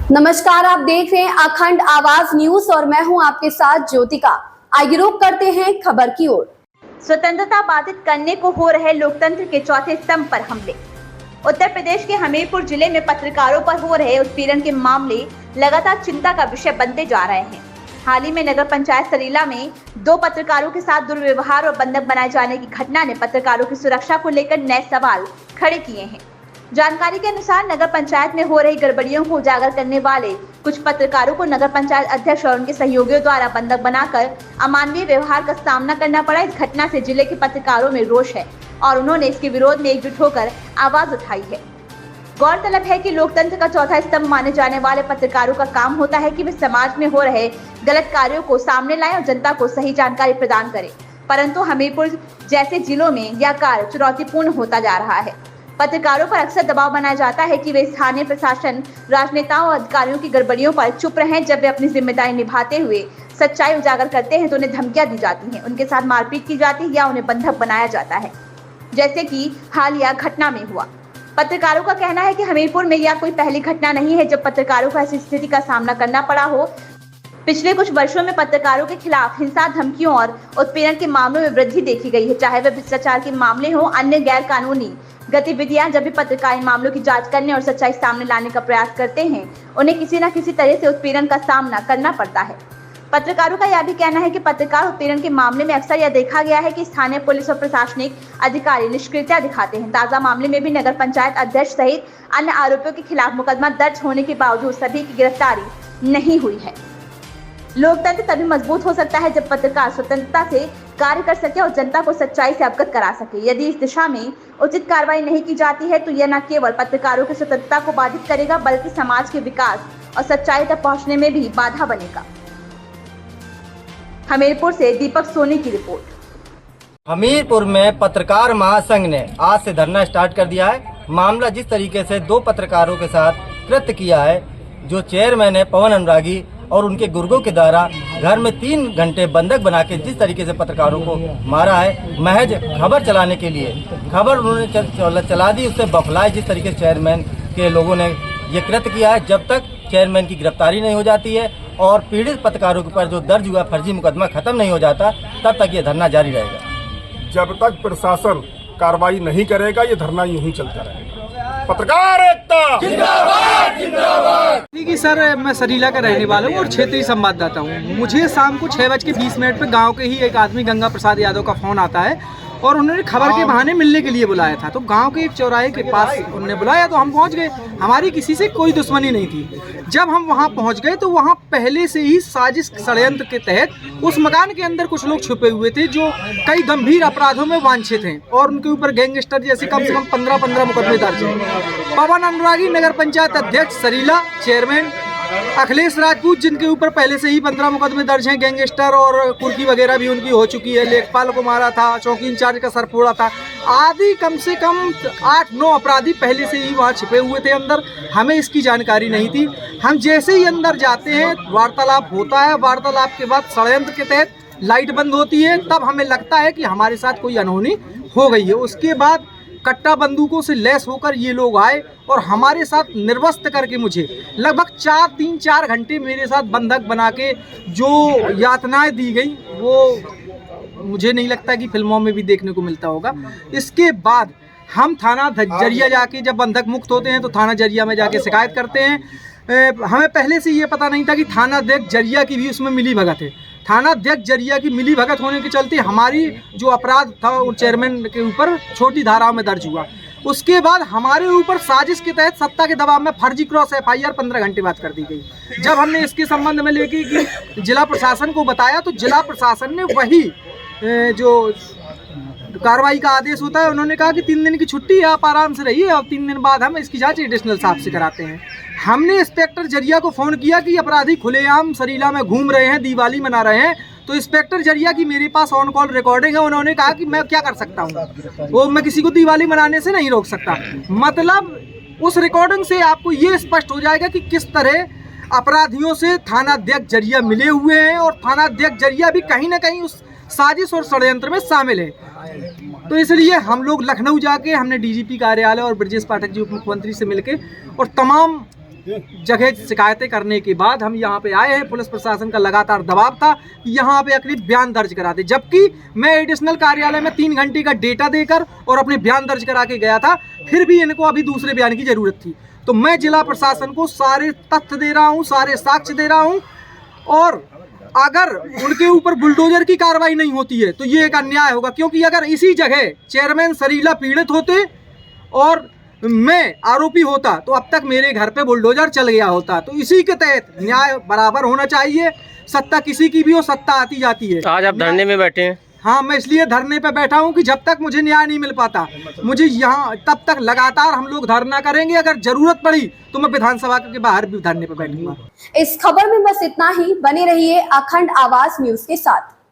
नमस्कार, आप देख रहे हैं अखंड आवाज न्यूज और मैं हूं आपके साथ ज्योतिका। आइए रुक करते हैं खबर की ओर। स्वतंत्रता बाधित करने को हो रहे लोकतंत्र के चौथे स्तंभ पर हमले। उत्तर प्रदेश के हमीरपुर जिले में पत्रकारों पर हो रहे उत्पीड़न के मामले लगातार चिंता का विषय बनते जा रहे हैं। हाल ही में नगर पंचायत सरीला में 2 पत्रकारों के साथ दुर्व्यवहार और बंधक बनाए जाने की घटना ने पत्रकारों की सुरक्षा को लेकर नए सवाल खड़े किए हैं। जानकारी के अनुसार नगर पंचायत में हो रही गड़बड़ियों को उजागर करने वाले कुछ पत्रकारों को नगर पंचायत अध्यक्ष और उनके सहयोगियों द्वारा बंधक बनाकर अमानवीय व्यवहार का सामना करना पड़ा। इस घटना से जिले के पत्रकारों में रोष है और उन्होंने इसके विरोध में एकजुट होकर आवाज उठाई है। गौरतलब है कि लोकतंत्र का चौथा स्तंभ माने जाने वाले पत्रकारों का काम होता है कि वे समाज में हो रहे गलत कार्यों को सामने लाएं और जनता को सही जानकारी प्रदान करें, परंतु हमीरपुर जैसे जिलों में यह कार्य चुनौतीपूर्ण होता जा रहा है। पत्रकारों पर अक्सर दबाव बनाया जाता है कि वे स्थानीय प्रशासन, राजनेताओं और अधिकारियों की गड़बड़ियों पर चुप रहें। जब वे अपनी जिम्मेदारी निभाते हुए सच्चाई उजागर करते हैं तो उन्हें धमकियां दी जाती हैं, उनके साथ मारपीट की जाती है या उन्हें बंधक बनाया जाता है, जैसे कि हालिया घटना में हुआ। पत्रकारों का कहना है कि हमीरपुर में यह कोई पहली घटना नहीं है जब पत्रकारों को ऐसी स्थिति का सामना करना पड़ा हो। पिछले कुछ वर्षों में पत्रकारों के खिलाफ हिंसा, धमकियों और उत्पीड़न के मामलों में वृद्धि देखी गई है, चाहे वे भ्रष्टाचार के मामले हो, अन्य गैर कानूनी गतिविधियां। जब भी पत्रकार इन मामलों की जांच करने और सच्चाई सामने लाने का प्रयास करते हैं, उन्हें किसी न किसी तरह से उत्पीड़न का सामना करना पड़ता है। पत्रकारों का यह भी कहना है कि पत्रकार उत्पीड़न के मामले में अक्सर यह देखा गया है कि स्थानीय पुलिस और प्रशासनिक अधिकारी निष्क्रियता दिखाते हैं। ताजा मामले में भी नगर पंचायत अध्यक्ष सहित अन्य आरोपियों के खिलाफ मुकदमा दर्ज होने के बावजूद सभी की गिरफ्तारी नहीं हुई है। लोकतंत्र तभी मजबूत हो सकता है जब पत्रकार स्वतंत्रता से कार्य कर सके और जनता को सच्चाई से अवगत करा सके। यदि इस दिशा में उचित कार्रवाई नहीं की जाती है तो यह न केवल पत्रकारों की स्वतंत्रता को बाधित करेगा बल्कि समाज के विकास और सच्चाई तक पहुंचने में भी बाधा बनेगा। हमीरपुर से दीपक सोनी की रिपोर्ट। हमीरपुर में पत्रकार महासंघ ने आज से धरना स्टार्ट कर दिया है। मामला जिस तरीके से 2 पत्रकारों के साथ कृत्य किया है, जो चेयरमैन है पवन अनुरागी और उनके गुर्गों के द्वारा घर में 3 घंटे बंधक बना के जिस तरीके से पत्रकारों को मारा है, महज खबर चलाने के लिए खबर उन्होंने चला दी, उससे बौखलाए जिस तरीके से चेयरमैन के लोगों ने ये कृत्य किया है। जब तक चेयरमैन की गिरफ्तारी नहीं हो जाती है और पीड़ित पत्रकारों के ऊपर जो दर्ज हुआ फर्जी मुकदमा खत्म नहीं हो जाता, तब तक ये धरना जारी रहेगा। जब तक प्रशासन कार्रवाई नहीं करेगा ये धरना यूं ही चलता रहेगा। पत्रकार एकता जिंदाबाद जिंदाबाद। देखिए सर, मैं सरीला का रहने वाला हूँ और क्षेत्रीय संवाददाता हूँ। मुझे शाम को 6:20 पे गांव के ही एक आदमी गंगा प्रसाद यादव का फोन आता है और उन्होंने खबर के बहाने मिलने के लिए बुलाया था। तो गांव के एक चौराहे के पास उन्होंने बुलाया तो हम पहुंच गए। हमारी किसी से कोई दुश्मनी नहीं थी। जब हम वहां पहुंच गए तो वहां पहले से ही साजिश षड्यंत्र के तहत उस मकान के अंदर कुछ लोग छुपे हुए थे जो कई गंभीर अपराधों में वांछित हैं और उनके ऊपर गैंगस्टर जैसे कम से कम 15 मुकदमे दर्ज हैं। पवन अनुरागी नगर पंचायत अध्यक्ष सरीला, चेयरमैन अखिलेश राजपूत जिनके ऊपर पहले से ही 15 मुकदमे दर्ज हैं, गैंगस्टर और कुर्की वगैरह भी उनकी हो चुकी है, लेखपाल को मारा था, चौकी इंचार्ज का सर फोड़ा था, आदि कम से कम 8-9 अपराधी पहले से ही वहाँ छिपे हुए थे अंदर। हमें इसकी जानकारी नहीं थी। हम जैसे ही अंदर जाते हैं, वार्तालाप होता है, वार्तालाप के बाद षड्यंत्र के तहत लाइट बंद होती है, तब हमें लगता है कि हमारे साथ कोई अनहोनी हो गई है। उसके बाद कट्टा बंदूकों से लैस होकर ये लोग आए और हमारे साथ निर्वस्त्र करके मुझे लगभग 3-4 घंटे मेरे साथ बंधक बना के जो यातनाएं दी गई वो मुझे नहीं लगता कि फिल्मों में भी देखने को मिलता होगा। इसके बाद हम थाना जरिया जाके जब बंधक मुक्त होते हैं तो थाना जरिया में जाके शिकायत करते हैं। हमें पहले से ये पता नहीं था कि थाना अध्यक्ष जरिया की भी उसमें मिली भगत है। थाना अध्यक्ष जरिया की मिली भगत होने के चलते हमारी जो अपराध था वो चेयरमैन के ऊपर छोटी धाराओं में दर्ज हुआ। उसके बाद हमारे ऊपर साजिश के तहत सत्ता के दबाव में फर्जी क्रॉस FIR 15 घंटे बाद कर दी गई। जब हमने इसके संबंध में लेके कि जिला प्रशासन को बताया तो जिला प्रशासन ने वही जो कार्रवाई का आदेश होता है, उन्होंने कहा कि 3 दिन की छुट्टी, आप आराम से रहिए और 3 दिन बाद हम इसकी जांच एडिशनल साहब से कराते हैं। हमने इंस्पेक्टर जरिया को फ़ोन किया कि अपराधी खुलेआम सरीला में घूम रहे हैं, दिवाली मना रहे हैं। तो इंस्पेक्टर जरिया की मेरे पास ऑन कॉल रिकॉर्डिंग है। उन्होंने कहा कि मैं क्या कर सकता हूँ, वो मैं किसी को दिवाली मनाने से नहीं रोक सकता। मतलब उस रिकॉर्डिंग से आपको ये स्पष्ट हो जाएगा कि किस तरह अपराधियों से थाना अध्यक्ष जरिया मिले हुए हैं और थाना अध्यक्ष जरिया भी कहीं ना कहीं उस साजिश और षड्यंत्र में शामिल है। तो इसलिए हम लोग लखनऊ जाके हमने डीजीपी कार्यालय और ब्रजेश पाठक जी उप मुख्यमंत्री से मिलके और तमाम जगह शिकायतें करने के बाद हम यहाँ पे आए हैं। पुलिस प्रशासन का लगातार दबाव था कि यहाँ पे अपनी बयान दर्ज करा दे, जबकि मैं एडिशनल कार्यालय में 3 घंटे का डेटा देकर और अपने बयान दर्ज करा के गया था, फिर भी इनको अभी दूसरे बयान की जरूरत थी। तो मैं जिला प्रशासन को सारे तथ्य दे रहा हूँ, सारे साक्ष्य दे रहा हूँ, और अगर उनके ऊपर बुलडोजर की कार्रवाई नहीं होती है तो ये एक अन्याय होगा। क्योंकि अगर इसी जगह चेयरमैन सरीला पीड़ित होते और मैं आरोपी होता तो अब तक मेरे घर पे बुलडोजर चल गया होता। तो इसी के तहत न्याय बराबर होना चाहिए। सत्ता किसी की भी हो, सत्ता आती जाती है। आज आप धरने में बैठे हैं? हाँ, मैं इसलिए धरने पे बैठा हूँ कि जब तक मुझे न्याय नहीं मिल पाता मुझे यहाँ, तब तक लगातार हम लोग धरना करेंगे। अगर जरूरत पड़ी तो मैं विधानसभा के बाहर भी धरने पे बैठूंगा। इस खबर में बस इतना ही। बने रहिए अखंड आवाज न्यूज के साथ।